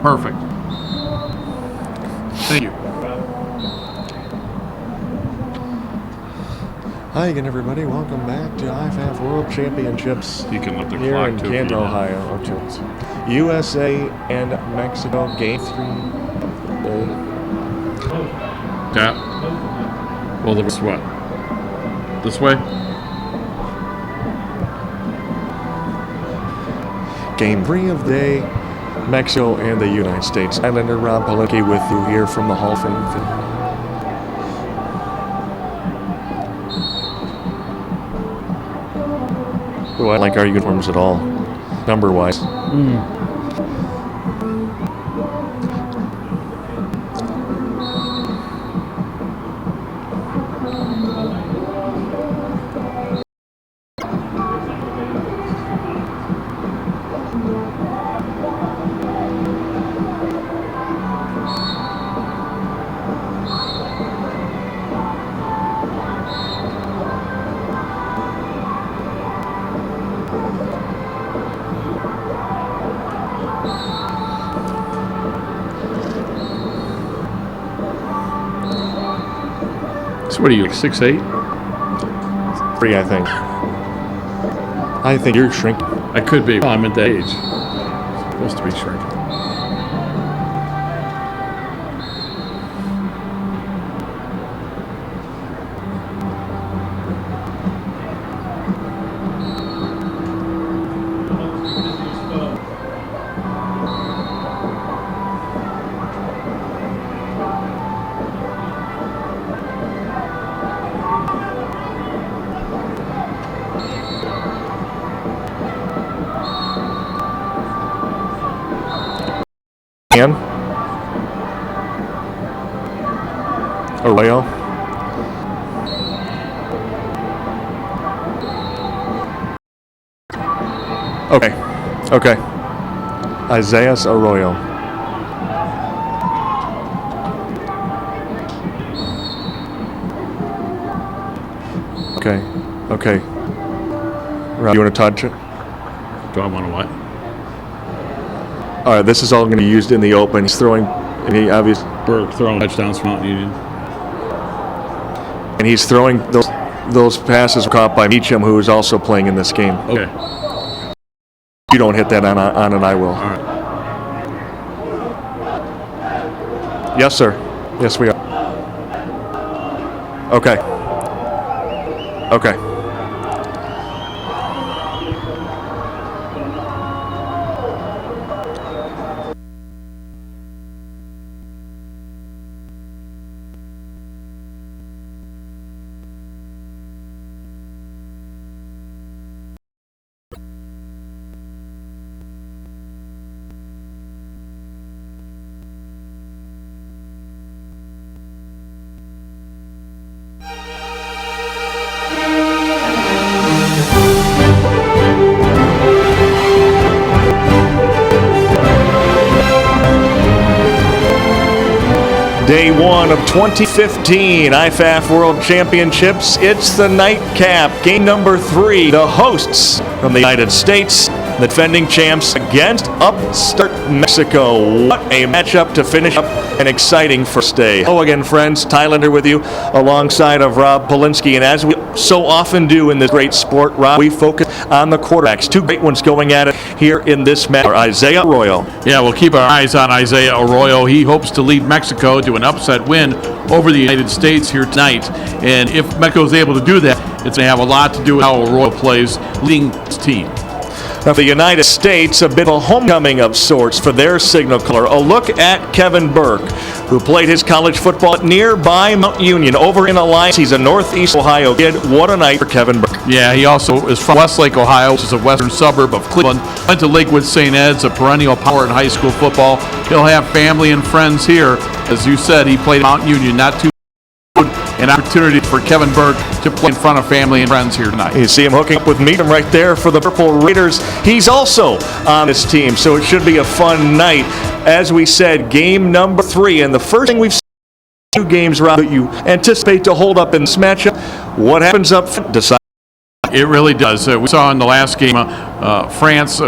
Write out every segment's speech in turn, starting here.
Perfect. Thank you. Hi again, everybody. Welcome back to IFAF World Championships You can look the here clock in too. Canton, Ohio. USA and Mexico, game 3. Yeah. Well, this what? This way? Game 3 of the day, Mexico and the United States. Islander Rob Palinke with you here from the Hall of Fame. Oh, I like our uniforms at all, number-wise. So what are you, like 6'8"? 3, I think. I think you're shrinking. I could be. I'm at that age. Supposed to be shrinking. Arroyo. Okay. Isaiah Arroyo. Okay. Rob, you want to touch it? Do I want to what? All right, this is all going to be used in the open. He's throwing, and he obviously. We're throwing touchdowns from Mountain Union. And he's throwing those passes caught by Meacham, who is also playing in this game. Okay. You don't hit that on and I will. All right. Yes, sir. Yes, we are. Okay. Day 1 of 2015 IFAF World Championships. It's the nightcap. Game number 3. The hosts from the United States, the defending champs against upstart Mexico. What a matchup to finish up an exciting first day. Hello again, friends. Tylander with you alongside of Rob Palinke. And as we so often do in this great sport, Rob, we focus on the quarterbacks. 2 great ones going at it here in this match. Isaiah Arroyo. Yeah, we'll keep our eyes on Isaiah Arroyo. He hopes to lead Mexico to an upset win over the United States here tonight. And if Mexico is able to do that, it's going to have a lot to do with how Arroyo plays leading his team. Now, for the United States, a bit of a homecoming of sorts for their signal color. A look at Kevin Burke, who played his college football at nearby Mount Union over in Alliance. He's a Northeast Ohio kid. What a night for Kevin Burke. Yeah, he also is from Westlake, Ohio, which is a western suburb of Cleveland. Went to Lakewood St. Ed's, a perennial power in high school football. He'll have family and friends here. As you said, he played at Mount Union, not too an opportunity for Kevin Burke to play in front of family and friends here tonight. You see him hooking up with Meacham right there for the Purple Raiders. He's also on this team, so it should be a fun night. As we said, game number 3, and the first thing we've seen 2 games, Rob, that you anticipate to hold up in this matchup. What happens up front? Decide. It really does. We saw in the last game, France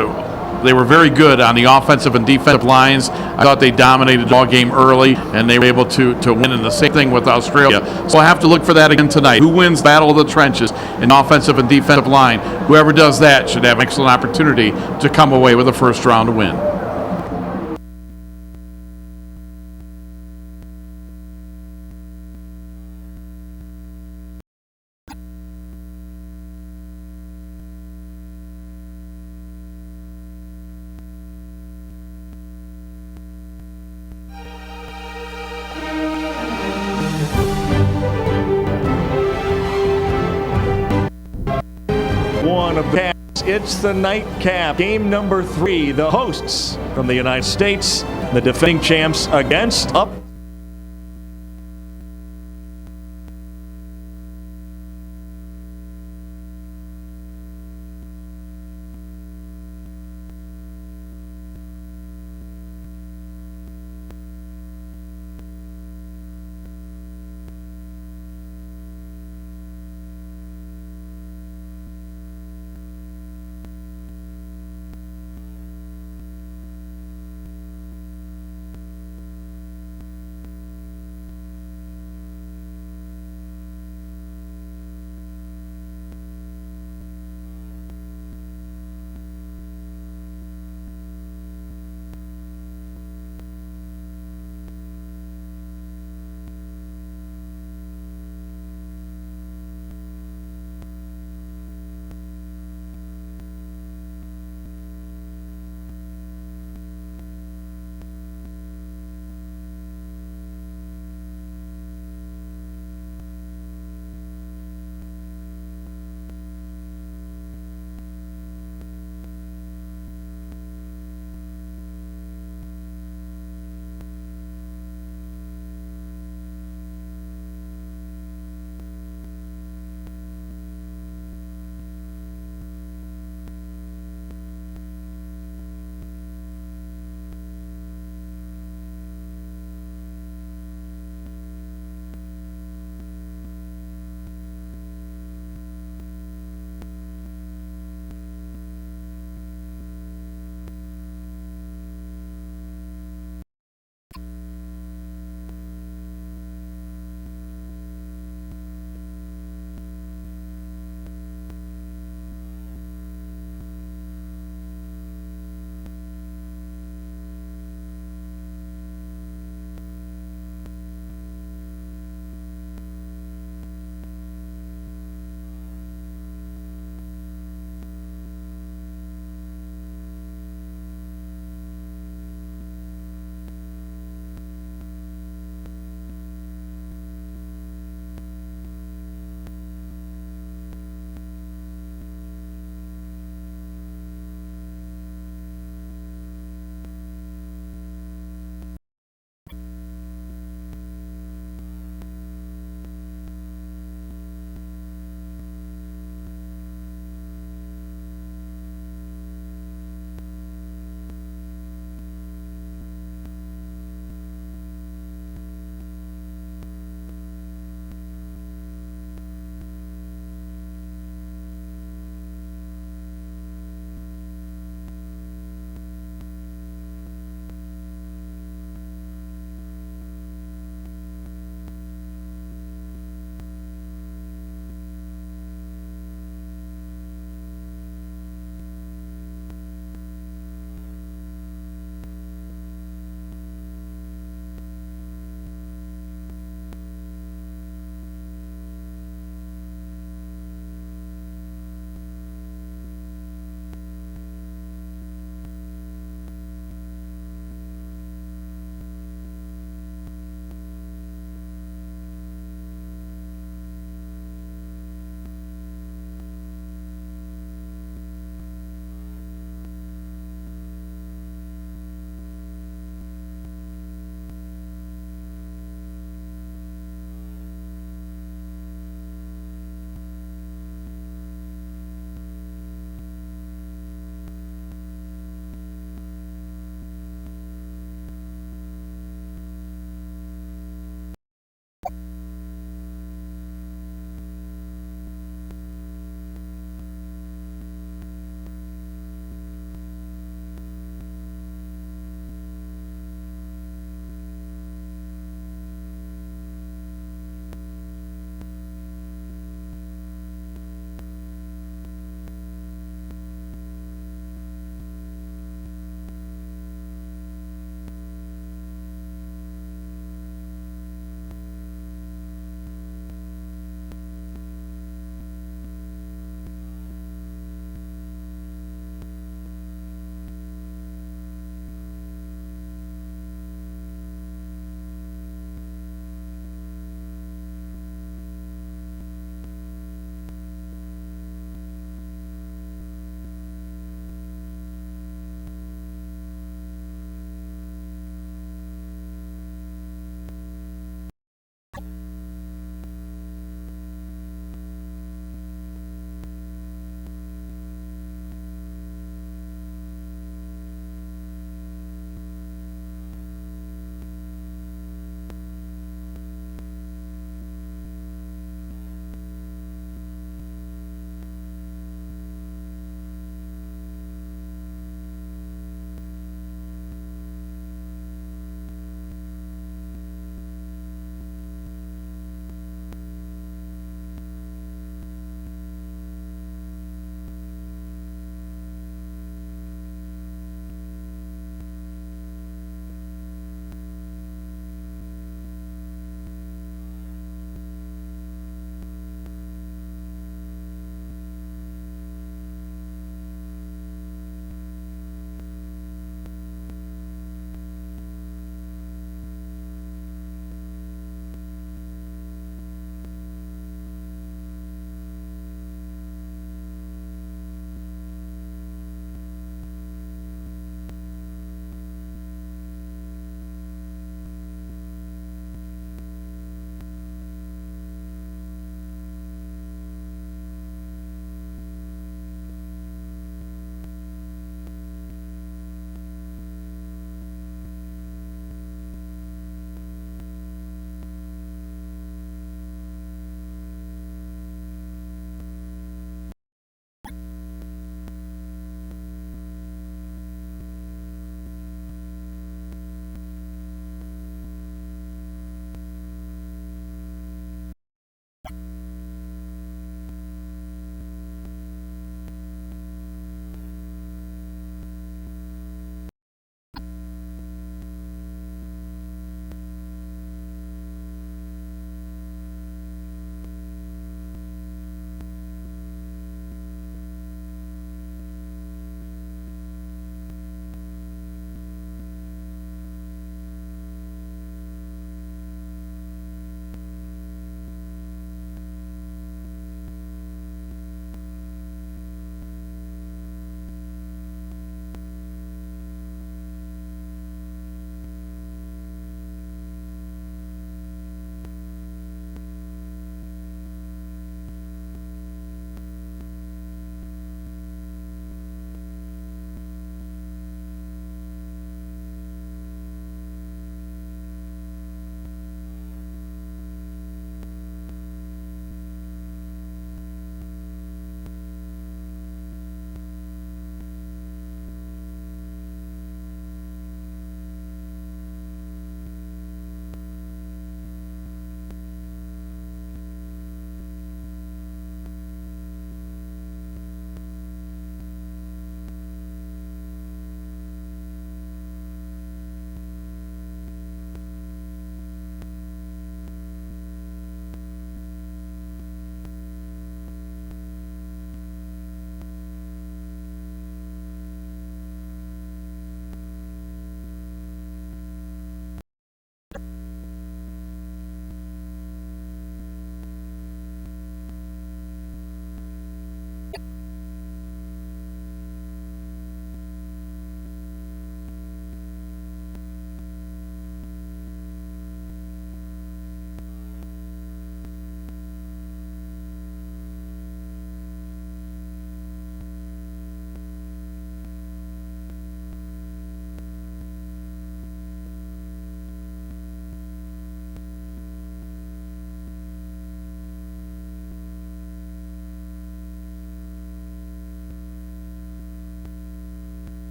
They were very good on the offensive and defensive lines. I thought they dominated the ball game early, and they were able to win. And the same thing with Australia. So I'll have to look for that again tonight. Who wins Battle of the Trenches in offensive and defensive line? Whoever does that should have an excellent opportunity to come away with a first-round win. One of the It's the nightcap. Game number 3. The hosts from the United States, the defending champs against up.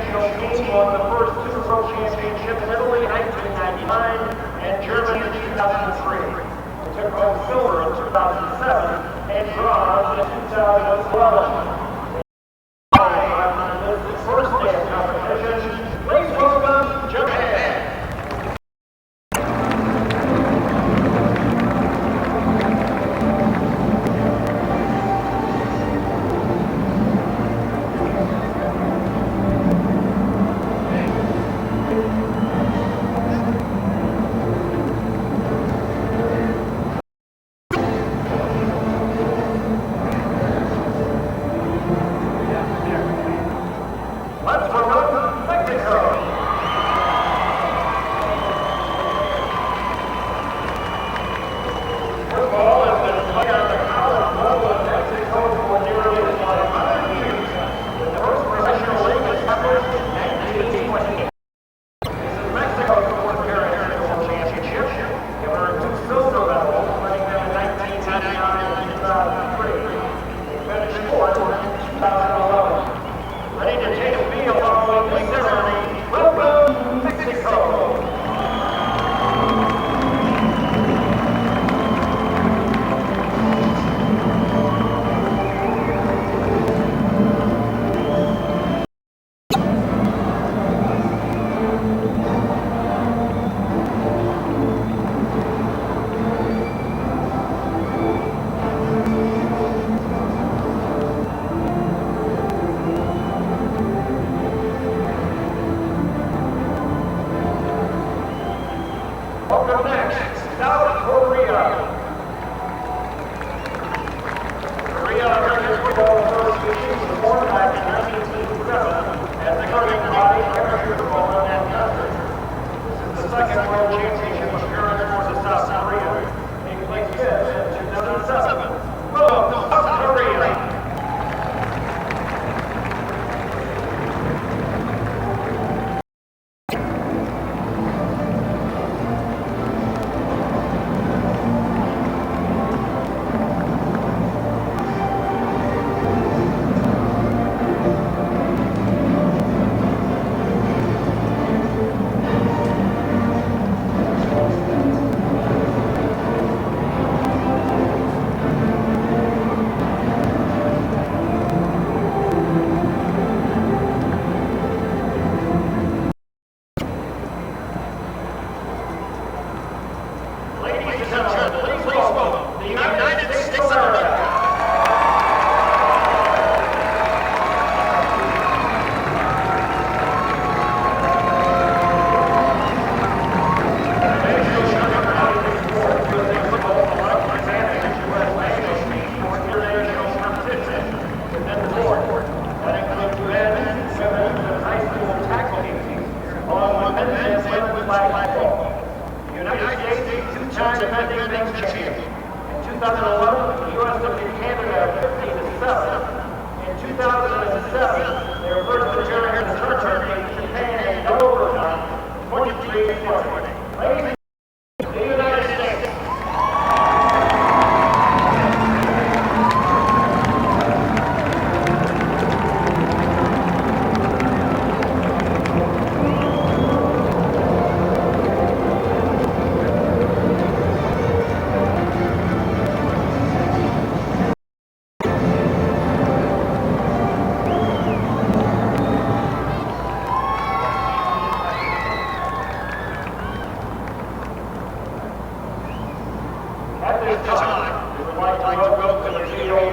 national team won the first two World Championships in Italy in 1999 and Germany in 2003. It took home silver in 2007 and bronze in 2012. On this first day of competition, please welcome Japan. Let's welcome Mexico. Football has been played on the college level in Mexico for nearly 100 years. The first professional league was established in 1920. This is Mexico's fourth appearance in the World Championship. They earned two silver medals, winning them in 1999 and 2003. They finished fourth in 2011. Ready to take a field following the ceremony. Welcome, Mexico. Welcome next, South Korea. Korea American Football Association was formed back in 1987 as the governing body of amateur football in that country. This is the second World Championship appearance for the South Korea, taking place in 2007. Welcome, South Korea. Ladies and gentlemen, please welcome the United States of America. Two-time defending national champion. In 2011, the U.S. defeated Canada 15-7. In 2007, they were first to turn in the tournament in Japan in overtime, 23-20. Ladies and gentlemen, the United States. At this time, we would like to welcome to the field,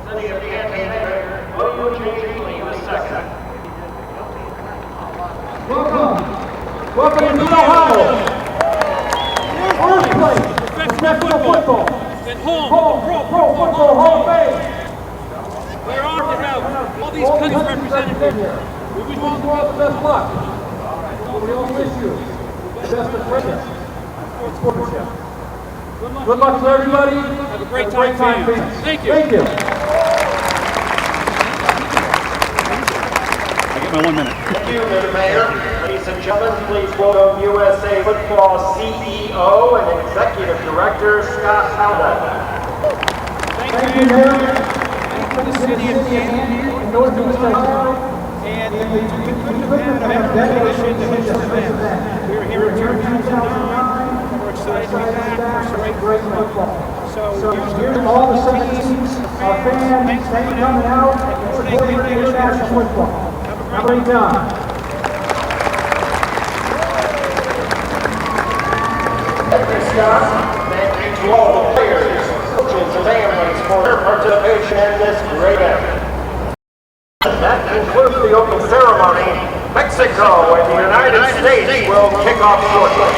City of Canton, Mayor William J. Lee II. Welcome to Canton, Ohio. First place, professional football. And home, Pro Football Hall of Fame. we're honored to have all these countries represented here. We wish you all the best luck. We all wish you the best of friendship and sportsmanship. Good luck to everybody. Have a great time, fans. Thank you. Thank you. I get my 1 minute. Thank you, Mr. Mayor. Ladies and gentlemen, please welcome USA Football CEO and Executive Director Scott Howden. Thank you, Mayor. Thank you to the city of Canton, North Ohio, and We were here in 2009. We're excited to be back for great football. So here's all the 7 teams, our fans, thank you for coming out and supporting international football. Have a great time. Thank you to all the players, coaches, and families for their participation in this great event. That concludes the open ceremony. Mexico and the United States will kick off shortly.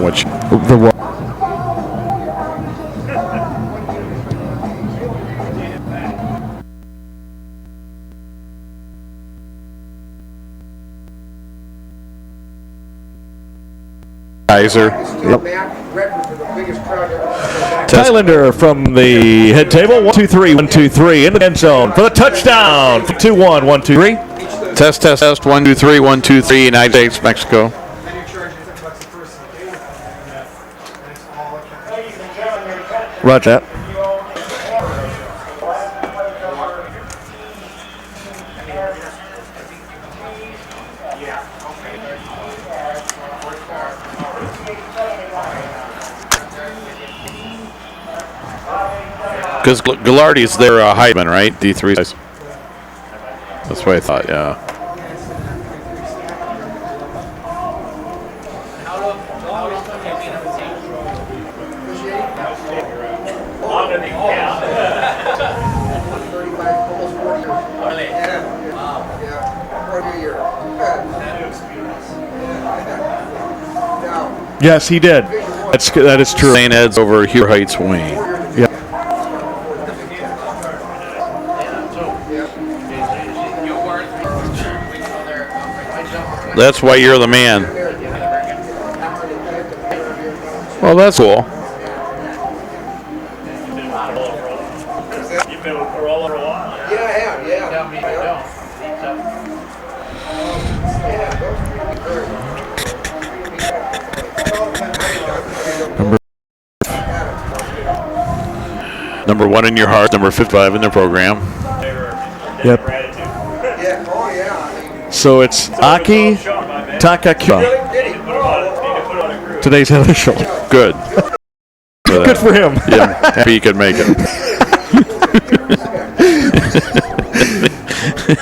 Which the Kaiser. Tylander from the head table. 1-2-3, 1-2-3 in the end zone for the touchdown. 2-1, 1-2-3. Test, test, test. 1, 2, 3, 1, 2, 3. United States, Mexico. Roger that. Because Gallardi's their Heisman, right? D3 size. That's what I thought, yeah. Yes, he did. That is true. St. Ed's over Hugh Heights, Wayne. Yeah. That's why you're the man. Well, that's cool. You've been with Corolla for a while. Yeah, I have, yeah. Tell me you Number 1 in your heart, number 55 in the program. Yep. So it's Aki Takakura. Today's head official. Good. Good for him. Yeah, happy he could make it.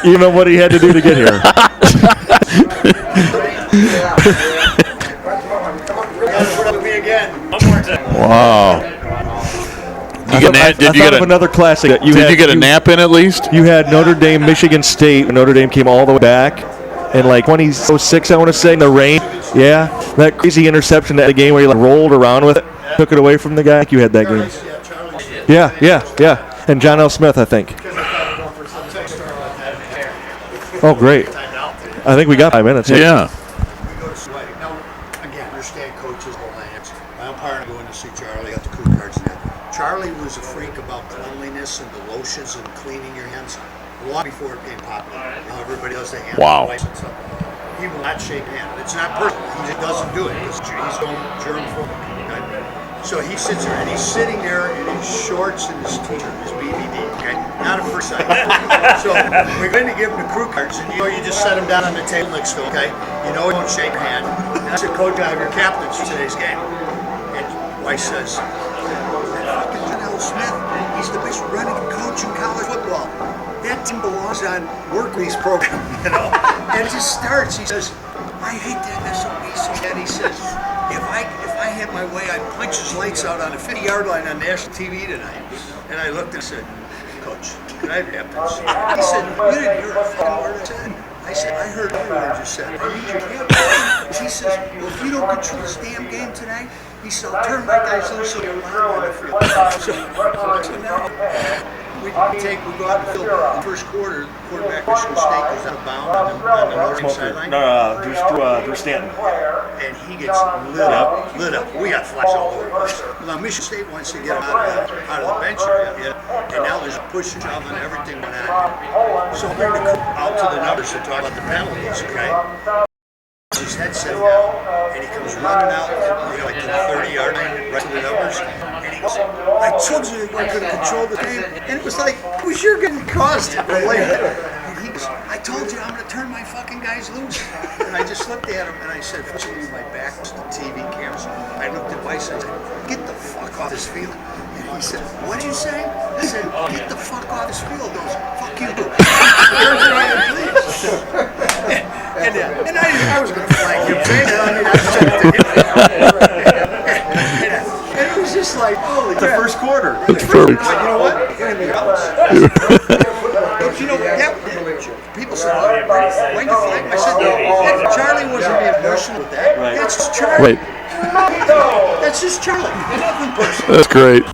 You know what he had to do to get here. Wow. Did you get another classic? Did you get a nap in at least? You had Notre Dame, Michigan State. Notre Dame came all the way back, and like 2006, I want to say, in the rain. Yeah, that crazy interception at the game where you like rolled around with it, took it away from the guy. You had that game. Yeah. And John L. Smith, I think. Oh, great. I think we got 5 minutes. Yeah. Now, again, understand coaches will hands. My umpire going to see Charlie, got the crew cards in there. Charlie was a freak about cleanliness and the lotions and cleaning your hands long before it became popular. Now everybody does the hand wipes and stuff. He will not shake hands. It's not personal. He just doesn't do it because he's going germ-free. Okay? So he sits there, and he's sitting there in his shorts and his t-shirt, his BVD, okay? Not a first sight. So we're going to give him the crew cards, and you just set them down on the table next to him, okay? You know, don't shake your hand. And that's the coach of your captains for today's game. And Weiss says, that fucking John L. Smith, he's the best running coach in college football. That team belongs on Workweek's program, you know? And it just starts. He says, I hate that SOB so bad. He says, if I had my way. I punched his lights out on the 50-yard line on national TV tonight. And I looked and said, Coach, can I have this? He said, you didn't hear a fucking word I said. I said, I heard every word you said. I need your help. He says, well, if you don't control this damn game tonight, he said, I'll turn my guys loose so you're allowed on the field. So now, we go out and field. The first quarter, the quarterback of Michigan State goes out of bounds on the northern sideline. Drew Stanton. And he gets lit up. We got flags all over the place. Now, Michigan State wants to get him out of the bench area, and now there's a push and shove and everything went on. So I'm going to come out to the numbers to talk about the penalties, okay? His headset down, and he comes running out, like to the 30-yard line, right to the numbers, and he goes, I told you they weren't going to control the game, and it was like, it was your getting caused it. And he goes, I told you I'm going to turn my fucking guys loose. And I just looked at him, and I said, fortunately my back was to the TV cameras. I looked at Weiss and I said, get the fuck off this field. And he said, what'd you say? I said, get the fuck off this field. He goes, fuck you. Turns around and leaves. And I was going to flag him. And it was just like, holy crap. The first quarter. But you know what? But you know, people said, when you flag him? I said, Charlie wasn't being personal with that. Right. That's just Charlie. Right. That's just Charlie. Nothing personal. That's great.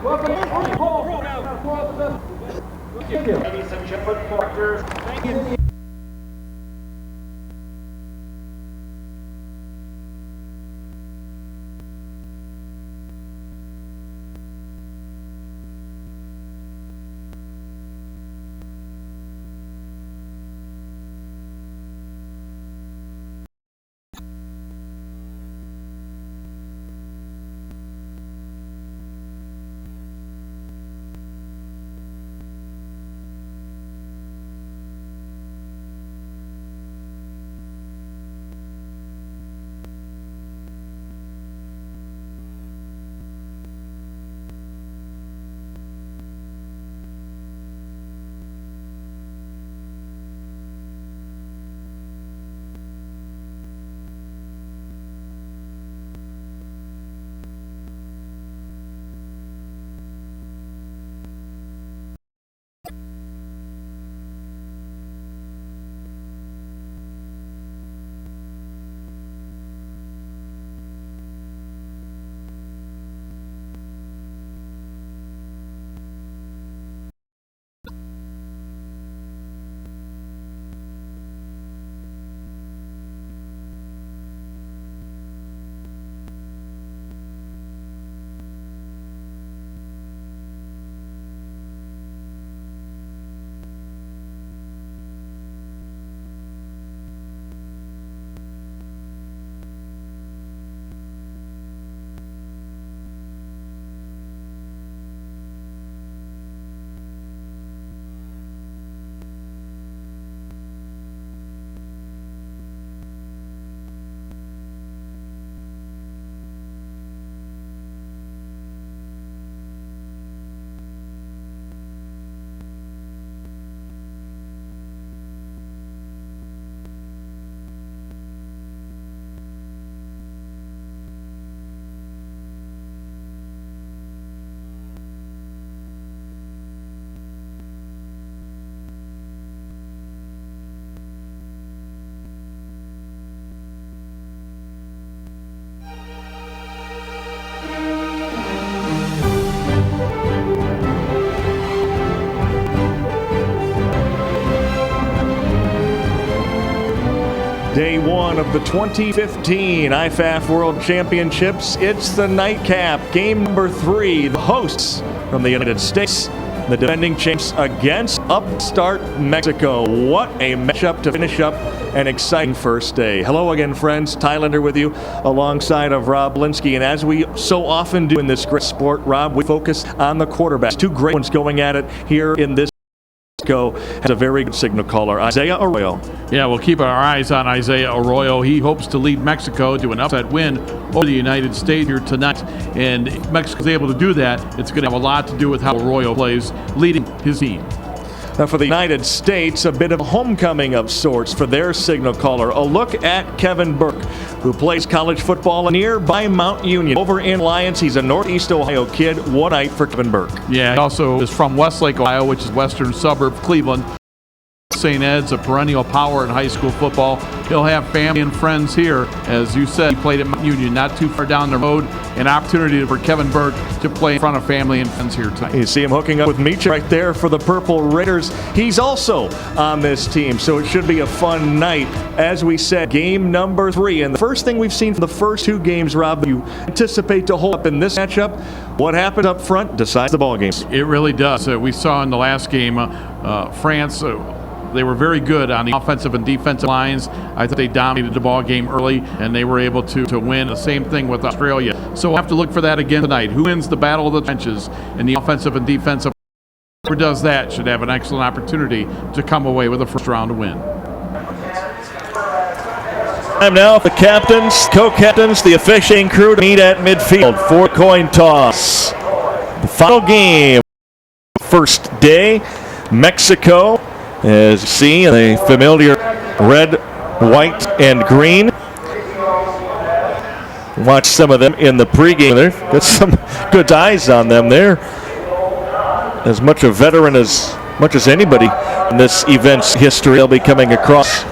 Welcome to football. Ladies and gentlemen, thank you. one of the 2015 IFAF World Championships. It's the nightcap, game number 3. The hosts from the United States, the defending champs against upstart Mexico. What a matchup to finish up an exciting first day. Hello again, friends. Tylander with you alongside of Rob Linsky. And as we so often do in this great sport, Rob, we focus on the quarterbacks. Two great ones going at it here in this. Mexico has a very good signal caller, Isaiah Arroyo. Yeah, we'll keep our eyes on Isaiah Arroyo. He hopes to lead Mexico to an upset win over the United States here tonight. And if Mexico's able to do that, it's going to have a lot to do with how Arroyo plays, leading his team. Now for the United States, a bit of a homecoming of sorts for their signal caller. A look at Kevin Burke, who plays college football nearby Mount Union. Over in Lyons, he's a Northeast Ohio kid. What night for Kevin Burke. Yeah, he also is from Westlake, Ohio, which is western suburb of Cleveland. St. Ed's a perennial power in high school football. He'll have family and friends here. As you said, he played at Mount Union, not too far down the road. An opportunity for Kevin Burke to play in front of family and friends here tonight. You see him hooking up with Meach right there for the Purple Raiders. He's also on this team, so it should be a fun night. As we said, game number 3. And the first thing we've seen from the first 2 games, Rob, you anticipate to hold up in this matchup. What happened up front decides the ball games. It really does. We saw in the last game, France, they were very good on the offensive and defensive lines. I thought they dominated the ball game early, and they were able to win. The same thing with Australia. So we'll have to look for that again tonight. Who wins the battle of the trenches in the offensive and defensive? Whoever does that should have an excellent opportunity to come away with a first-round win. Time now for the captains, co-captains, the officiating crew to meet at midfield for coin toss. The final game, first day, Mexico. As you see, the familiar red, white, and green. Watch some of them in the pregame there. Got some good eyes on them there. As much a veteran as much as anybody in this event's history. They'll be coming across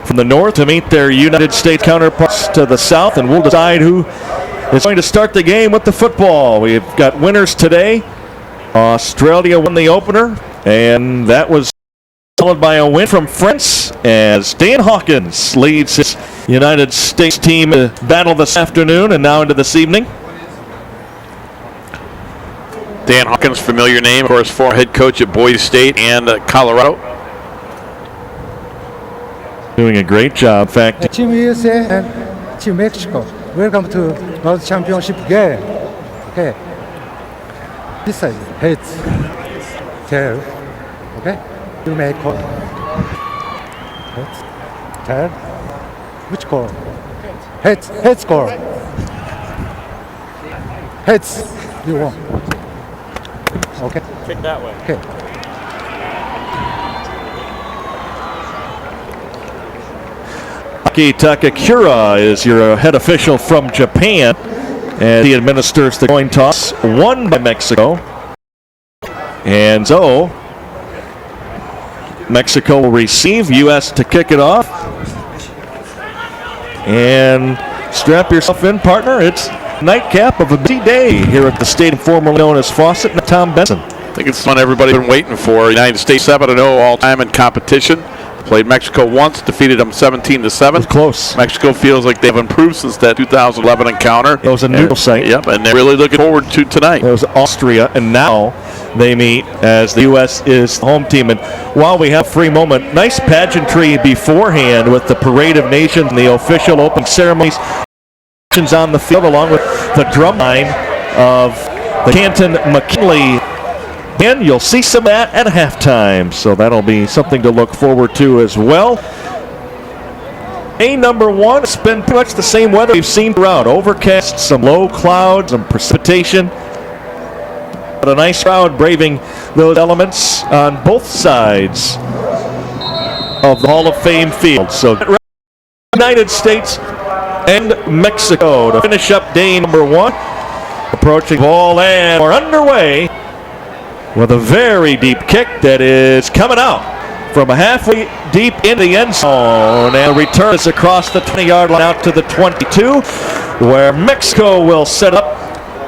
from the north to meet their United States counterparts to the south, and we'll decide who is going to start the game with the football. We've got winners today. Australia won the opener, and that was followed by a win from France as Dan Hawkins leads his United States team to battle this afternoon and now into this evening. Dan Hawkins, familiar name, of course, former head coach at Boise State and Colorado. Doing a great job. In fact, Team USA and Team Mexico, welcome to World Championship game. Okay. This side, heads, tail. Okay. You may call. Heads, tail. Which call? Heads. Heads call. Heads. You want? Okay. Kick that way. Okay. Aki Takakura is your head official from Japan, and he administers the coin toss, won by Mexico. And so, Mexico will receive, U.S. to kick it off. And strap yourself in, partner. It's nightcap of a busy day here at the stadium formerly known as Fawcett and Tom Benson. I think it's one everybody's been waiting for. United States 7-0 all-time in competition. Played Mexico once, defeated them 17-7. Close. Mexico feels like they've improved since that 2011 encounter. It was a neutral site. Yep, and they're really looking forward to tonight. It was Austria, and now they meet as the U.S. is the home team. And while we have a free moment, nice pageantry beforehand with the Parade of Nations and the official opening ceremonies on the field, along with the drum line of the Canton McKinley. And you'll see some of that at halftime, so that'll be something to look forward to as well. Number 1, it's been pretty much the same weather we've seen throughout. Overcast, some low clouds, some precipitation. But a nice crowd braving those elements on both sides of the Hall of Fame field. So United States and Mexico to finish up day number 1. Approaching ball, and we're underway with a very deep kick that is coming out from halfway deep into the end zone, and return is across the 20-yard line out to the 22, where Mexico will set up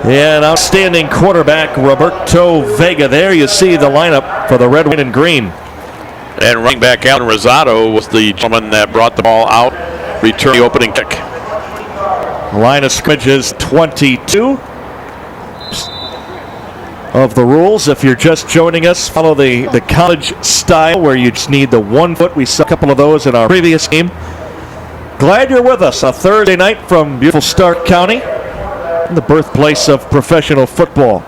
an outstanding quarterback, Roberto Vega. There you see the lineup for the red, white, and green. And running back Alan Rosado was the gentleman that brought the ball out return the opening kick. Line of scrimmage is 22. Of the rules, if you're just joining us, follow the college style where you just need the 1 foot. We saw a couple of those in our previous game. Glad you're with us a Thursday night from beautiful Stark County, the birthplace of professional football.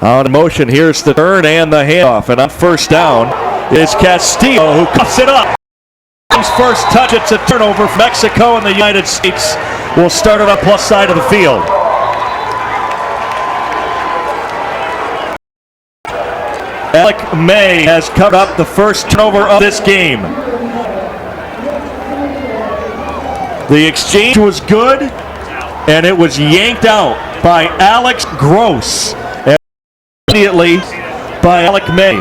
On in motion, here's the turn and the handoff, and on first down is Castillo, who cuffs it up. His first touch, it's a turnover for Mexico, and the United States will start it on plus side of the field. Alec May has cut up the first turnover of this game. The exchange was good, and it was yanked out by Alex Gross. And immediately by Alec May.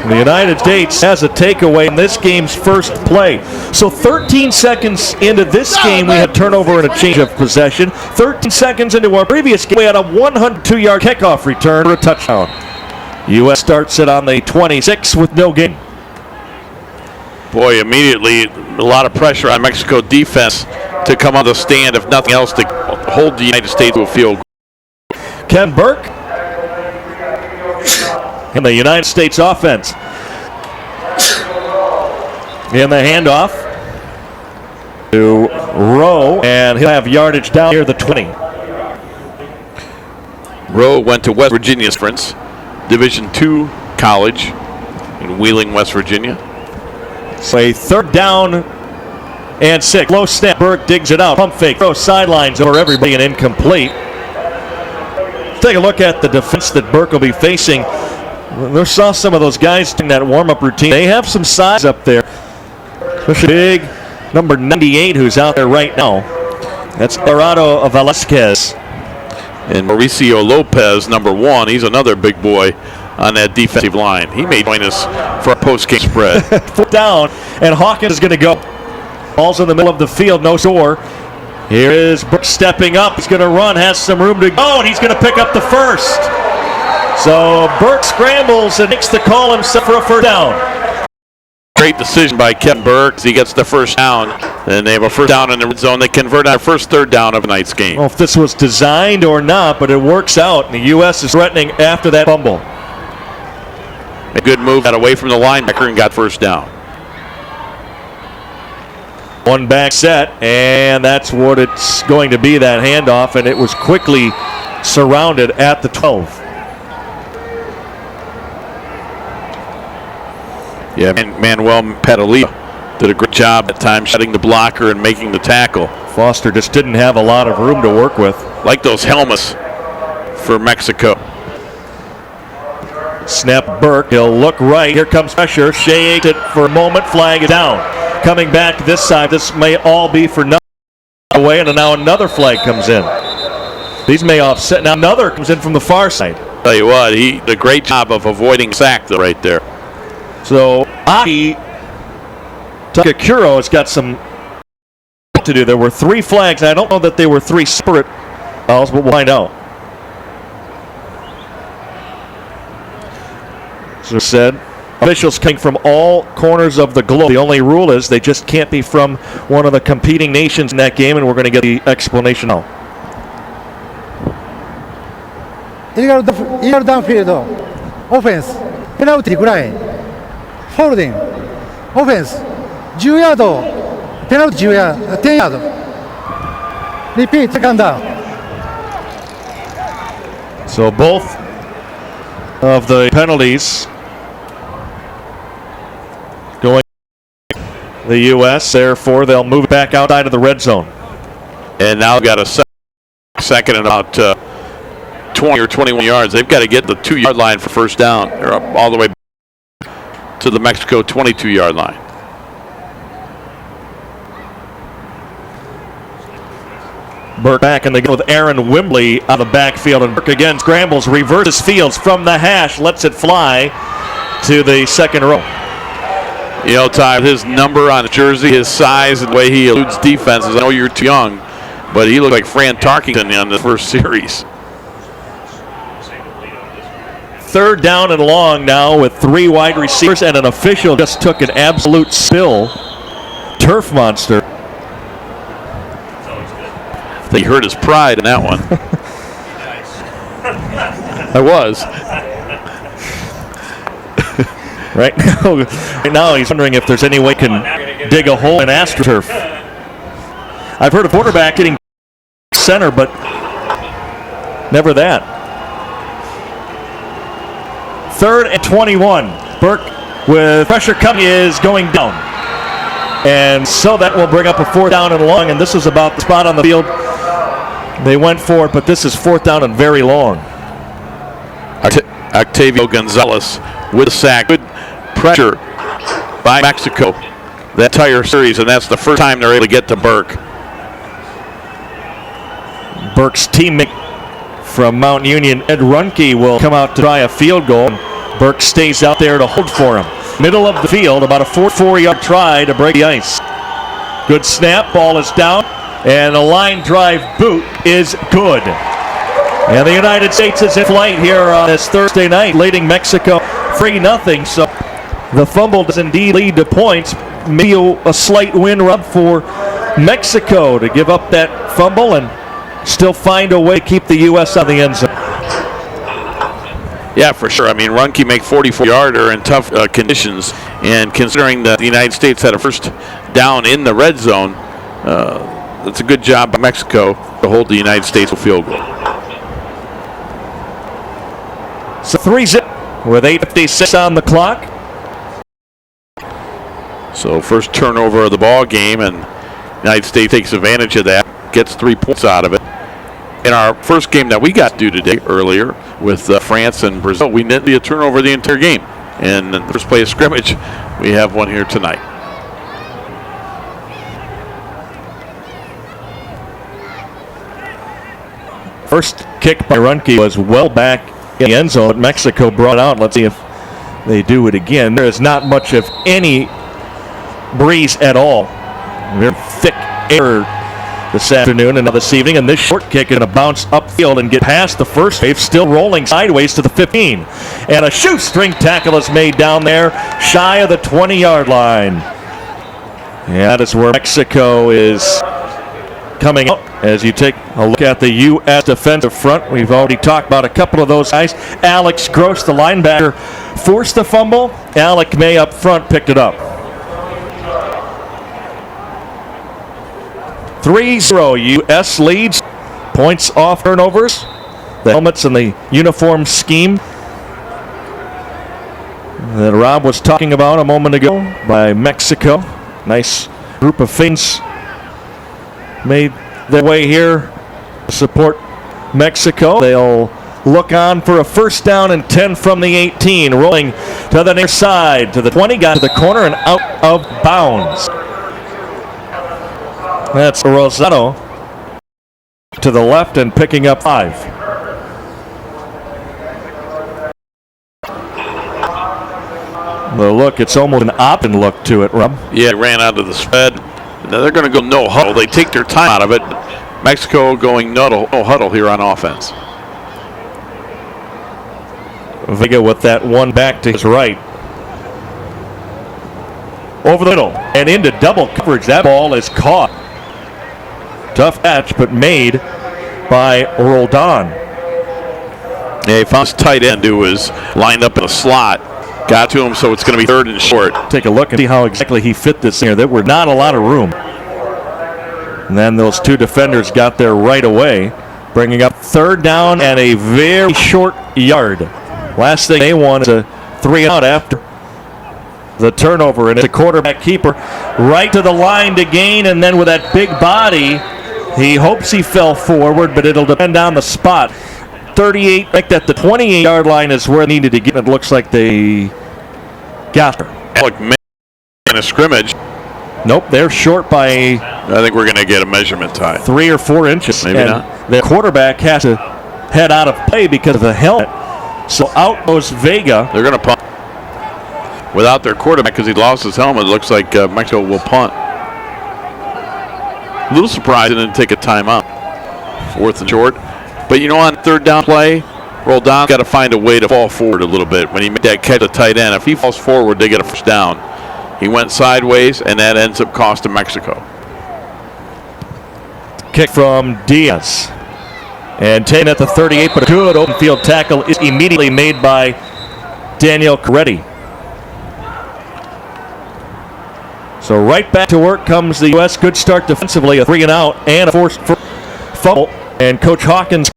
The United States has a takeaway in this game's first play. So 13 seconds into this game, we had turnover and a change of possession. 13 seconds into our previous game, we had a 102-yard kickoff return for a touchdown. U.S. starts it on the 26 with no gain. Boy, immediately a lot of pressure on Mexico defense to come on the stand, if nothing else, to hold the United States to a field goal. Ken Burke in the United States offense. In the handoff to Rowe, and he'll have yardage down near the 20. Rowe went to West Virginia Springs, Division II college in Wheeling, West Virginia. So a third down and 6. Low snap. Burke digs it out. Pump fake. Throw sidelines over everybody and incomplete. Take a look at the defense that Burke will be facing. We saw some of those guys in that warm-up routine. They have some size up there. Especially big number 98 who's out there right now. That's Dorado Velasquez. And Mauricio Lopez, number 1. He's another big boy on that defensive line. He may join us for a post-game spread. Foot down, and Hawkins is going to go. Ball's in the middle of the field, no score. Here is Burke stepping up. He's going to run, has some room to go, and he's going to pick up the first. So Burke scrambles and makes the call himself for a first down. Great decision by Ken Burke. He gets the first down, and they have a first down in the red zone. They convert our first third down of tonight's game. I don't know if this was designed or not, but it works out, and the U.S. is threatening after that fumble. A good move, got away from the linebacker and got first down. One back set, and that's what it's going to be, that handoff, and it was quickly surrounded at the 12. Yeah, and Manuel Padilla did a great job at times shutting the blocker and making the tackle. Foster just didn't have a lot of room to work with. Like those helmets for Mexico. Snap Burke, he'll look right. Here comes pressure. Shea it for a moment, flag is down. Coming back this side, this may all be for nothing away, and now another flag comes in. These may offset. Now another comes in from the far side. Tell you what, he did a great job of avoiding sack though right there. So Aki Takakuro has got some to do. There were 3 flags. I don't know that they were 3 separate fouls, but we'll find out. So said, officials coming from all corners of the globe. The only rule is they just can't be from one of the competing nations in that game, and we're going to get the explanation now. illegal downfield offense, penalty line, holding, offense, 10 yard, penalty 10 yard, 10 yard. Repeat, second down. So both of the penalties going the U.S., therefore they'll move it back outside of the red zone. And now got a second and about 20 or 21 yards. They've got to get the 2-yard line for first down. They're up all the way to the Mexico 22-yard line. Burke back in the game with Aaron Wimbley on the backfield, and Burke again scrambles, reverses fields from the hash, lets it fly to the second row. You know, Ty, his number on his jersey, his size, and the way he eludes defenses. I know you're too young, but he looked like Fran Tarkington on the first series. third down and long now with 3 wide receivers, and an official just took an absolute spill. Turf monster. They hurt his pride in that one. I was. Right now he's wondering if there's any way he can dig a hole in AstroTurf. I've heard of quarterback getting center, but never that. 3rd and 21. Burke with pressure coming is going down. And so that will bring up a 4th down and long, and this is about the spot on the field they went for it, but this is 4th down and very long. Octavio Gonzalez with a sack. Good pressure by Mexico that entire series, and that's the first time they're able to get to Burke. Burke's teammate from Mount Union, Ed Runke, will come out to try a field goal. Burke stays out there to hold for him. Middle of the field, about a 4-yard try to break the ice. Good snap, ball is down, and a line drive boot is good. And the United States is in flight here on this Thursday night, leading Mexico 3-0. So the fumble does indeed lead to points. Maybe a slight win rub for Mexico to give up that fumble and still find a way to keep the U.S. on the end zone. Yeah, for sure. I mean, Runke make 44-yarder in tough conditions, and considering that the United States had a first down in the red zone, that's a good job by Mexico to hold the United States to field goal. So 3-zip with 8:56 on the clock. So first turnover of the ball game, and the United States takes advantage of that, gets 3 points out of it. In our first game that we got to do today earlier with France and Brazil, we didn't see a turnover the entire game. And in the first play of scrimmage, we have one here tonight. First kick by Runke was well back in the end zone, but Mexico brought it out. Let's see if they do it again. There is not much of any breeze at all. Very thick air this afternoon and this evening, and this short kick is going to bounce upfield and get past the first wave, still rolling sideways to the 15. And a shoestring tackle is made down there, shy of the 20-yard line. Yeah, that is where Mexico is coming out. As you take a look at the U.S. defensive front, we've already talked about a couple of those guys. Alex Gross, the linebacker, forced the fumble. Alec May up front picked it up. 3-0 U.S. leads. Points off turnovers. The helmets and the uniform scheme that Rob was talking about a moment ago by Mexico. Nice group of fans made their way here to support Mexico. They'll look on for a first down and 10 from the 18. Rolling to the near side, to the 20, got to the corner and out of bounds. That's Rosado to the left and picking up 5. The look, it's almost an opt-in look to it, Rob. Yeah, it ran out of the spread. Now they're going to go no huddle. They take their time out of it. Mexico going no huddle here on offense. Vega with that one back to his right. Over the middle and into double coverage. That ball is caught. Tough catch, but made by Roldan. Yeah, he found his tight end who was lined up in a slot. Got to him, so it's going to be 3rd and short. Take a look and see how exactly he fit this in here. There were not a lot of room. And then those 2 defenders got there right away, bringing up 3rd down and a very short yard. Last thing they want is a 3 out after the turnover, and it's a quarterback keeper right to the line to gain, and then with that big body, he hopes he fell forward, but it'll depend on the spot. 38, like that, the 28-yard line is where they needed to get. It looks like they got her. Alec May in a scrimmage. Nope, they're short by, I think we're going to get a measurement tie. 3 or 4 inches. Maybe and not. The quarterback has to head out of play because of the helmet. So out goes Vega. They're going to punt. Without their quarterback, because he lost his helmet, it looks like Mexico will punt. A little surprised they didn't take a timeout. 4th and short. But you know, on 3rd down play, Roldan's got to find a way to fall forward a little bit when he made that catch at tight end. If he falls forward, they get a first down. He went sideways, and that ends up costing Mexico. Kick from Diaz. And taken at the 38, but a good open field tackle is immediately made by Daniel Coretti. So right back to work comes the U.S. Good start defensively, a 3-and-out and a forced fumble. And Coach Hawkins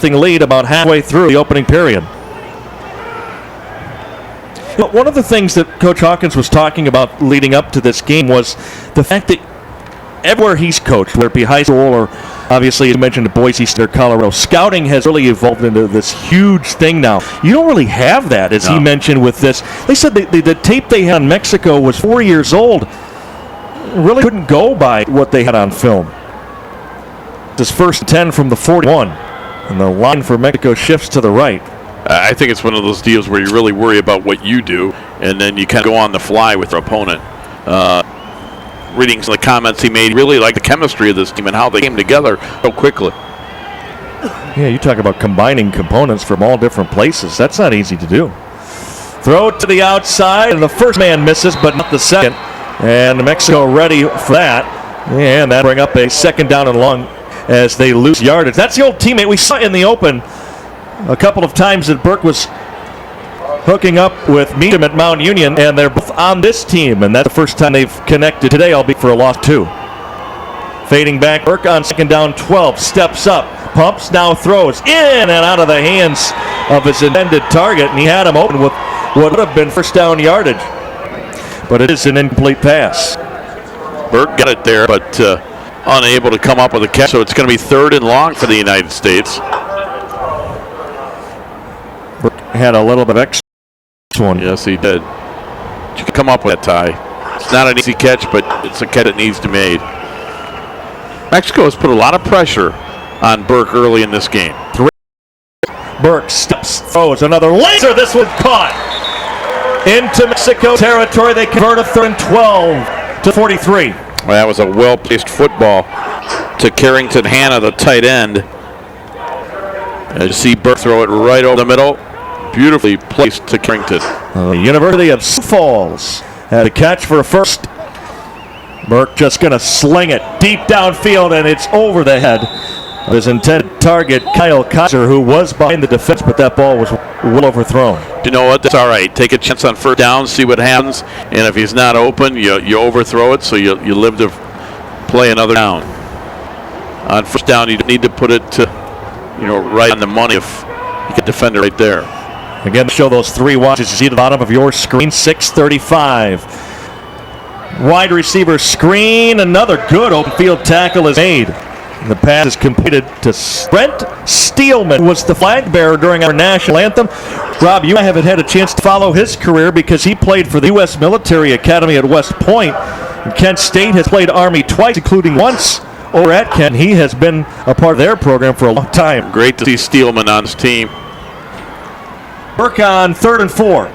lead about halfway through the opening period. But one of the things that Coach Hawkins was talking about leading up to this game was the fact that everywhere he's coached, whether it be high school or obviously you mentioned Boise State, Colorado, scouting has really evolved into this huge thing now. You don't really have that, as he mentioned with this. They said the tape they had on Mexico was 4 years old. Really couldn't go by what they had on film. This first 10 from the 41, and the line for Mexico shifts to the right. I think it's one of those deals where you really worry about what you do, and then you kind of go on the fly with your opponent. Reading some of the comments he made, really like the chemistry of this team and how they came together so quickly. Yeah, you talk about combining components from all different places. That's not easy to do. Throw it to the outside, and the first man misses, but not the second. And Mexico ready for that. And that bring up a second down and long as they lose yardage. That's the old teammate we saw in the open a couple of times that Burke was hooking up with Meacham at Mount Union, and they're both on this team, and that's the first time they've connected today, albeit for a loss too. Fading back, Burke on second down 12, steps up, pumps, now throws in and out of the hands of his intended target, and he had him open with what would have been first down yardage. But it is an incomplete pass. Burke got it there, but unable to come up with a catch, so it's going to be third and long for the United States. Burke had a little bit of extra one. Yes, he did. You can come up with that, Ty. It's not an easy catch, but it's a catch that needs to be made. Mexico has put a lot of pressure on Burke early in this game. Burke steps, throws another laser. This one caught into Mexico territory. They convert a third and 12 to 43. Well, that was a well-placed football to Carrington Hanna, the tight end. As you see Burke throw it right over the middle. Beautifully placed to Carrington. The University of Sioux Falls had a catch for a first. Burke just going to sling it deep downfield, and it's over the head of his intended target, Kyle Kaiser, who was behind the defense, but that ball was well overthrown. You know what? That's all right. Take a chance on first down, see what happens, and if he's not open, you overthrow it, so you live to play another down. On first down, you need to put it to, right on the money if you can defend it right there. Again, show those three watches. You see the bottom of your screen, 6:35. Wide receiver screen. Another good open field tackle is made. The pass is completed to Brent Steelman, who was the flag bearer during our national anthem. Rob, you haven't had a chance to follow his career because he played for the U.S. Military Academy at West Point. And Kent State has played Army twice, including once over at Kent. He has been a part of their program for a long time. Great to see Steelman on his team. Burke on 3rd and 4.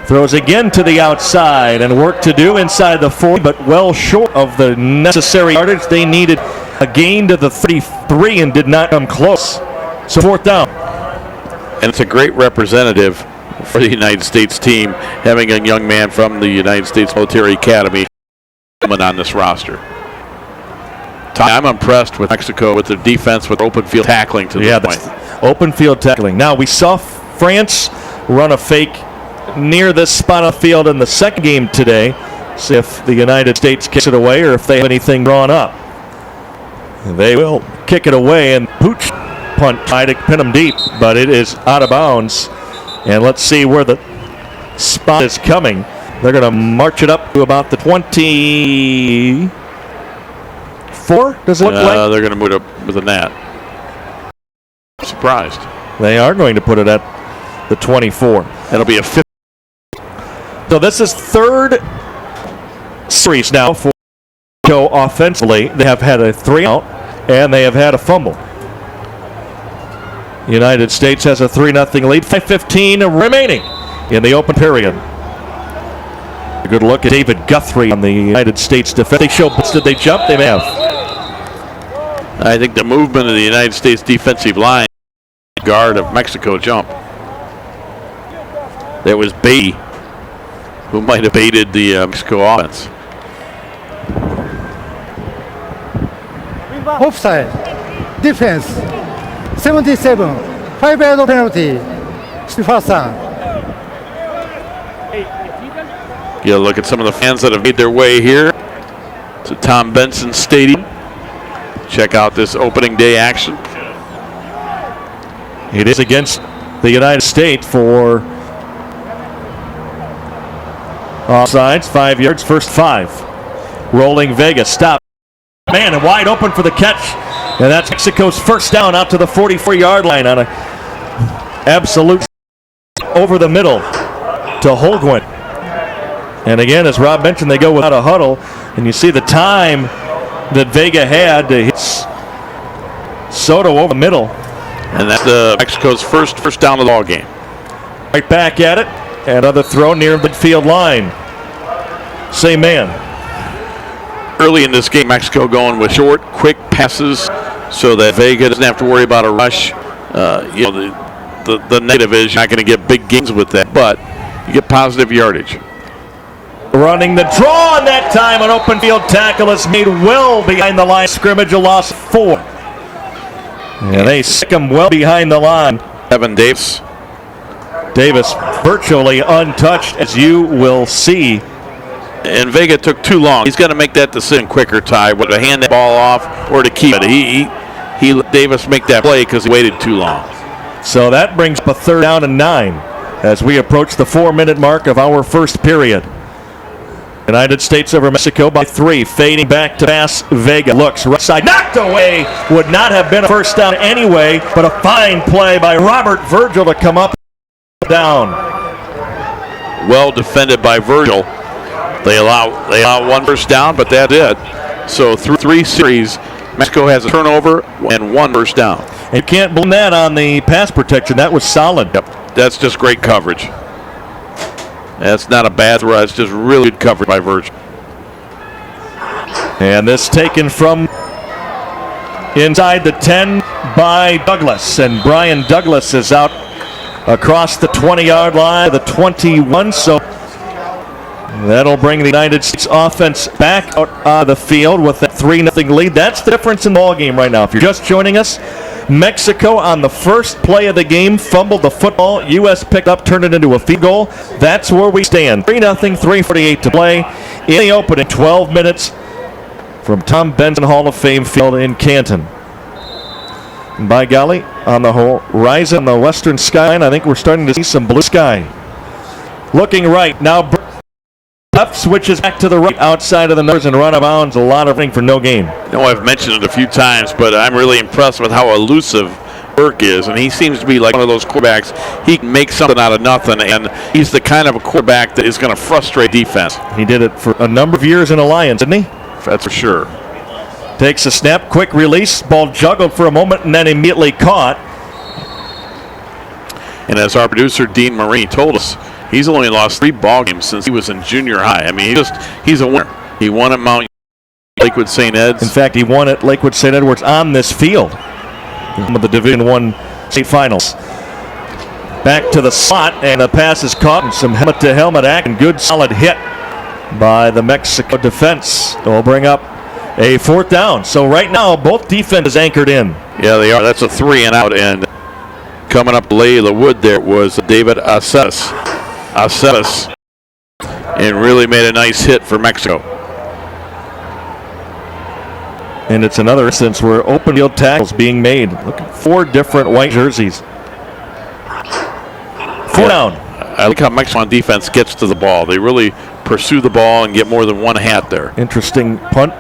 Throws again to the outside, and work to do inside the 40, but well short of the necessary yardage. They needed a gain to the 33 and did not come close. So 4th down. And it's a great representative for the United States team, having a young man from the United States Military Academy on this roster. I'm impressed with Mexico, with their defense, with open field tackling to this point. Open field tackling. Now, we saw France run a fake near this spot on the field in the second game today. See if the United States kicks it away or if they have anything drawn up. They will kick it away, and Pooch punt tried to pin them deep, but it is out of bounds. And let's see where the spot is coming. They're going to march it up to about the 24, does it look like? They're going to move it up with a net. I'm surprised. They are going to put it at the 24. It'll be a 50. So this is third series now for Mexico offensively. They have had a 3-out, and they have had a fumble. United States has a 3-0 lead. 5:15 remaining in the open period. A good look at David Guthrie on the United States defense. They show, did they jump? They may have. I think the movement of the United States defensive line guard of Mexico jump. That was Beatty, who might have baited the Mexico offense. Offside. Defense. 77. 5-yard penalty. First down. You look at some of the fans that have made their way here to Tom Benson Stadium. Check out this opening day action. It is against the United States for offsides. 5 yards, first 5. Rolling Vega, stop. Man, and wide open for the catch. And that's Mexico's first down out to the 44-yard line on a absolute over the middle to Holguin. And again, as Rob mentioned, they go without a huddle. And you see the time that Vega had to hit Soto over the middle. And that's Mexico's first down of the ball game. Right back at it. Another throw near the midfield line. Same man. Early in this game, Mexico going with short, quick passes so that Vega doesn't have to worry about a rush. The negative is you're not going to get big gains with that, but you get positive yardage. Running the draw, and that time an open field tackle is made well behind the line of scrimmage, a loss of 4. And they stick him well behind the line. Evan Davis. Davis virtually untouched, as you will see. And Vega took too long. He's got to make that decision quicker, Ty, whether to hand that ball off or to keep it. He let Davis make that play because he waited too long. So that brings up a 3rd down and 9 as we approach the 4-minute mark of our first period. United States over Mexico by 3. Fading back to pass. Vega looks right side. Knocked away. Would not have been a first down anyway, but a fine play by Robert Virgil to come up down. Well defended by Virgil. They allow 1 first down, but that's it. So through 3 series, Mexico has a turnover and 1 first down. And you can't blame that on the pass protection. That was solid. Yep, that's just great coverage. That's not a bad throw. It's just really good coverage by Virgil. And this taken from inside the 10 by Douglas. And Brian Douglas is out across the 20-yard line, the 21. So that'll bring the United States offense back out on the field with a 3-0 lead. That's the difference in the ball game right now. If you're just joining us, Mexico on the first play of the game fumbled the football. U.S. picked up, turned it into a field goal. That's where we stand. 3-0, 3:48 to play in the opening 12 minutes from Tom Benson Hall of Fame field in Canton. And by golly, on the horizon, the western skyline, I think we're starting to see some blue sky. Looking right now. Left switches back to the right outside of the numbers and run of bounds. A lot of running for no gain. I've mentioned it a few times, but I'm really impressed with how elusive Burke is. And he seems to be like one of those quarterbacks. He can make something out of nothing, and he's the kind of a quarterback that is going to frustrate defense. He did it for a number of years in Alliance, didn't he? That's for sure. Takes a snap, quick release, ball juggled for a moment and then immediately caught. And as our producer Dean Marie told us, he's only lost 3 ball games since he was in junior high. I mean, he's a winner. He won at Mount Lakewood St. Ed's. In fact, he won at Lakewood St. Edwards on this field with the Division I state finals. Back to the slot, and the pass is caught, and some helmet-to-helmet action. Good solid hit by the Mexico defense. They'll bring up a 4th down. So right now, both defenses anchored in. Yeah, they are. That's a 3 and out, and coming up lay the wood there was David Aceves, and really made a nice hit for Mexico. And it's another instance where open field tackles being made. Look at 4 different white jerseys. 4 down. I like how Mexico on defense gets to the ball. They really pursue the ball and get more than one hat there. Interesting punt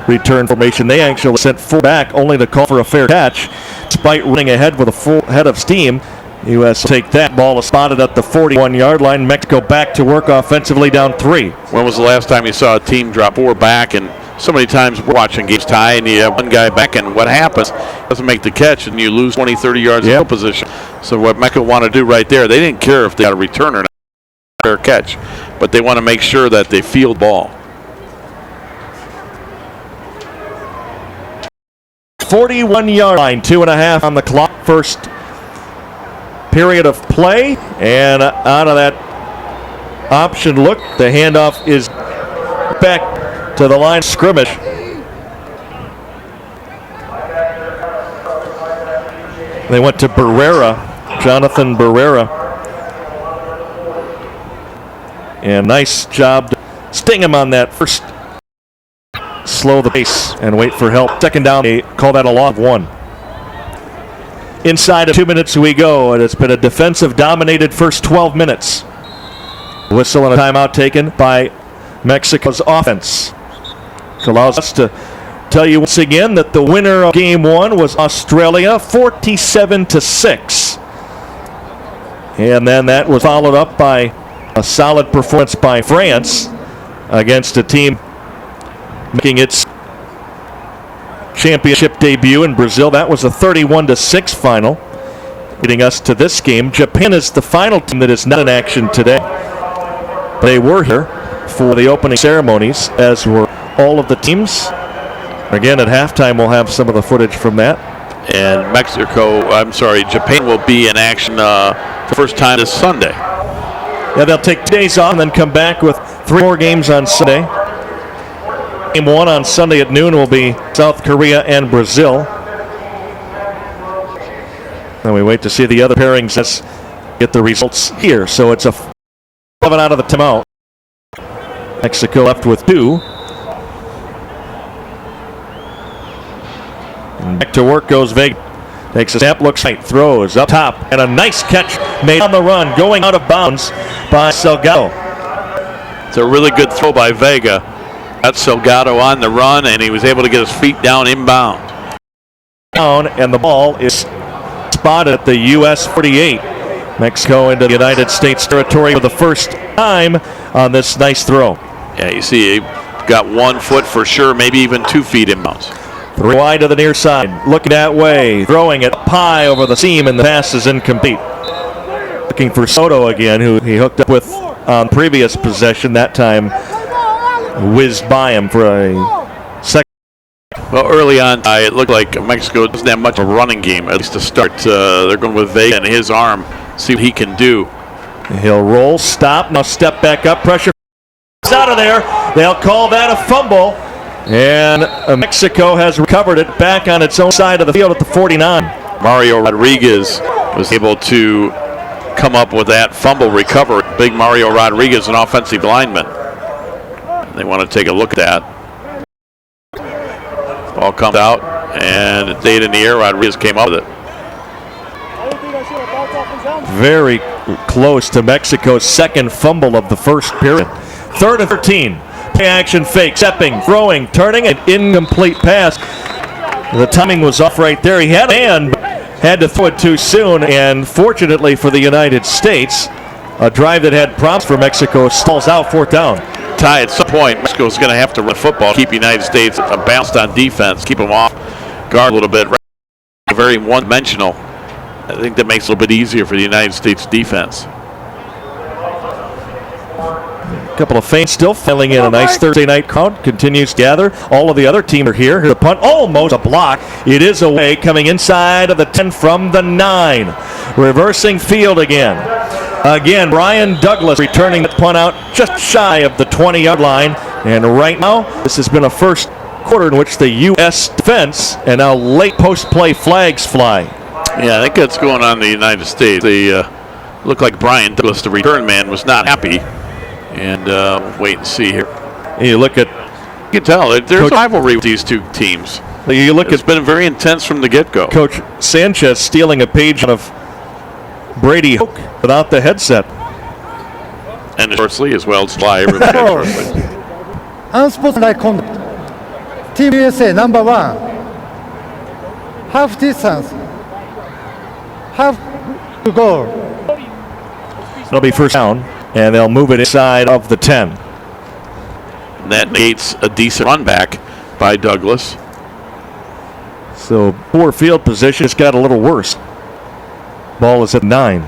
return formation. They actually sent 4 back only to call for a fair catch. Despite running ahead with a full head of steam, U.S. take that. Ball is spotted at the 41-yard line. Mexico back to work offensively, down 3. When was the last time you saw a team drop 4 back? And so many times we're watching games, Ty, and you have one guy back, and what happens? Doesn't make the catch, and you lose 20, 30 yards of field position. So what Mexico want to do right there, they didn't care if they got a return or not, fair catch, but they want to make sure that they field ball. 41-yard line, 2.5 on the clock. First period of play. And out of that option look, the handoff is back to the line of scrimmage. They went to Barrera, Jonathan Barrera. And nice job to sting him on that first. Slow the pace and wait for help. Second down, they call that a long of 1. Inside of 2 minutes we go, and it's been a defensive-dominated first 12 minutes. Whistle and a timeout taken by Mexico's offense. Which allows us to tell you once again that the winner of Game 1 was Australia, 47-6. And then that was followed up by a solid performance by France against a team making its championship debut in Brazil. That was a 31-6 final, getting us to this game. Japan is the final team that is not in action today. They were here for the opening ceremonies, as were all of the teams. Again, at halftime, we'll have some of the footage from that. And Japan will be in action for the first time this Sunday. Yeah, they'll take 2 days off and then come back with 3 more games on Sunday. Game 1 on Sunday at noon will be South Korea and Brazil. And we wait to see the other pairings. Let's get the results here. So it's a 7 out of the timeout. Mexico left with 2. And back to work goes Vega. Takes a snap, looks right, throws up top, and a nice catch made on the run, going out of bounds by Salgado. It's a really good throw by Vega. Got Salgado on the run, and he was able to get his feet down inbound. And the ball is spotted at the U.S. 48. Mexico into the United States territory for the first time on this nice throw. Yeah, you see, he got 1 foot for sure, maybe even 2 feet inbounds. 3 wide to the near side, looking that way, throwing it up high over the seam, and the pass is incomplete. Looking for Soto again, who he hooked up with on previous possession. That time whizzed by him for a second. Well, early on, it looked like Mexico doesn't have much of a running game, at least to start. They're going with Vega and his arm, see what he can do. He'll roll, stop, now step back up, pressure out of there. They'll call that a fumble. And Mexico has recovered it back on its own side of the field at the 49. Mario Rodriguez was able to come up with that fumble recovery. Big Mario Rodriguez, an offensive lineman. They want to take a look at that. Ball comes out, and it stayed in the air. Rodriguez came up with it. Very close to Mexico's second fumble of the first period. 3rd and 13. Play action fake, stepping, throwing, turning, an incomplete pass. The timing was off right there. He had a hand, but had to throw it too soon, and fortunately for the United States, a drive that had prompts for Mexico stalls out, 4th down. Ty, at some point, Mexico's going to have to run football, keep the United States balanced on defense, keep them off guard a little bit. Very one-dimensional. I think that makes it a little bit easier for the United States defense. Couple of feints still filling in. A nice Thursday night crowd continues to gather. All of the other teams are here. The punt, almost a block. It is away, coming inside of the 10 from the 9. Reversing field again. Again, Brian Douglas returning the punt out just shy of the 20-yard line. And right now, this has been a first quarter in which the U.S. defense and now late post-play flags fly. Yeah, I think that's going on in the United States. They look like Brian Douglas, the return man, was not happy. And wait and see here. You look at, you can tell there's a rivalry with these two teams. You look it's been very intense from the get-go. Coach Sanchez stealing a page out of Brady Hoke without the headset. And the short sleeve as well. It's fly. Everybody has short sleeve. Unsportsmanlike conduct. Team USA number 1. Half distance. Half to goal. It'll be first down, and they'll move it inside of the 10. That negates a decent run back by Douglas. So poor field position just got a little worse. Ball is at 9.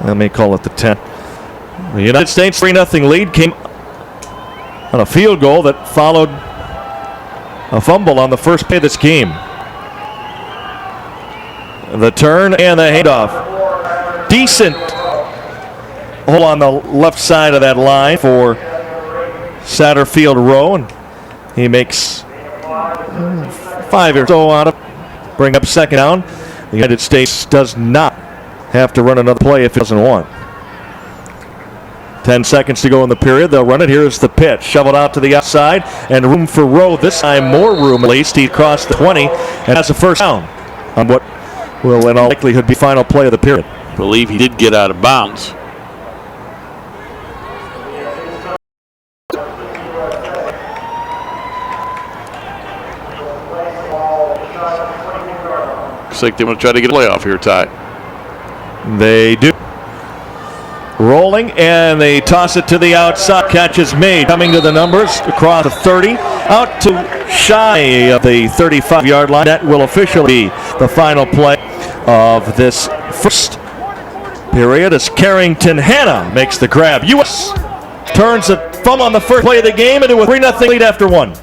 Let me call it the 10. The United States 3-0 lead came on a field goal that followed a fumble on the first play of this game. The turn and the handoff. Decent hole on the left side of that line for Satterfield Rowe, and he makes 5 or so out of it. Bring up second down. The United States does not have to run another play if it doesn't want. 10 seconds to go in the period. They'll run it. Here's the pitch. Shoveled out to the outside, and room for Rowe. This time more room at least. He crossed the 20 and has a first down on what will in all likelihood be final play of the period. I believe he did get out of bounds. Looks like they want to try to get a playoff here, Ty. They do. Rolling, and they toss it to the outside. Catch is made. Coming to the numbers across the 30. Out to shy of the 35-yard line. That will officially be the final play of this first period as Carrington Hanna makes the grab. U.S. turns a thumb on the first play of the game into a 3-0 lead after one.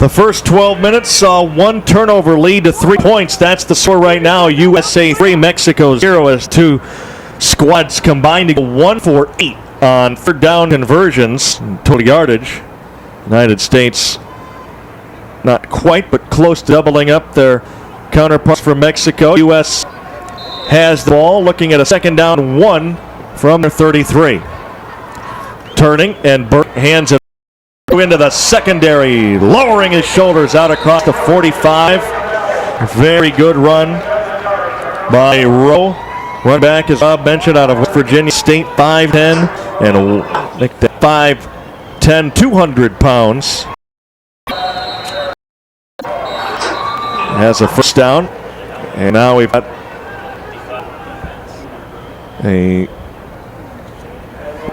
The first 12 minutes saw one turnover lead to 3 points. That's the score right now. USA 3, Mexico 0 as two squads combined to go 1 for 8 on third down conversions. Total yardage. United States not quite, but close to doubling up their counterparts from Mexico. U.S. has the ball, looking at a second down 1 from their 33. Turning, and Burke hands it into the secondary, lowering his shoulders out across the 45. Very good run by Rowe. Run back is Bob Benson out of West Virginia State, 5'10", and I think that 5'10", 200 pounds. Has a first down, and now we've got a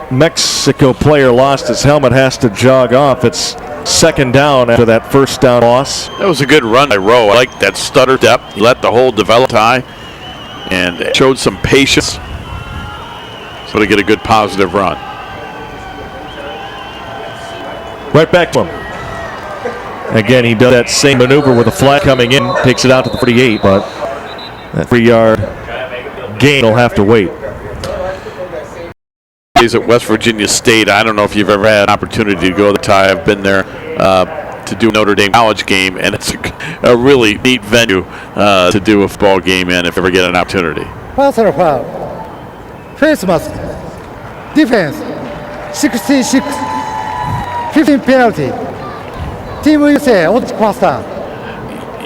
Mexico player lost his helmet, has to jog off. It's second down after that first down loss. That was a good run by Rowe. I like that stutter depth. He let the hole develop high and showed some patience. So to get a good positive run. Right back to him. Again, he does that same maneuver with a flag coming in, takes it out to the 48, but that 3-yard gain will have to wait. He's at West Virginia State. I don't know if you've ever had an opportunity to go there, Ty. I've been there to do a Notre Dame college game, and it's a really neat venue to do a football game in if you ever get an opportunity. Personal foul. Face mask. Defense, 66. 15 penalty. Team USA, what's faster?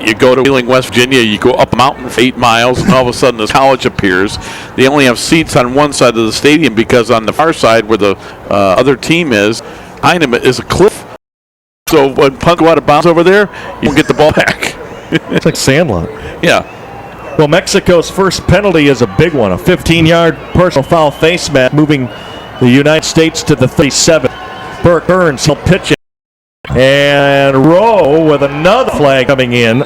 You go to Wheeling, West Virginia, you go up a mountain for 8 miles, and all of a sudden this college appears. They only have seats on one side of the stadium because on the far side where the other team is, behind them is a cliff. So when puck go out of bounds over there, you can get the ball back. It's like Sandlot. Yeah. Well, Mexico's first penalty is a big one, a 15-yard personal foul face mask, moving the United States to the 37. Burke Burns, he'll pitch it. And Rowe with another flag coming in.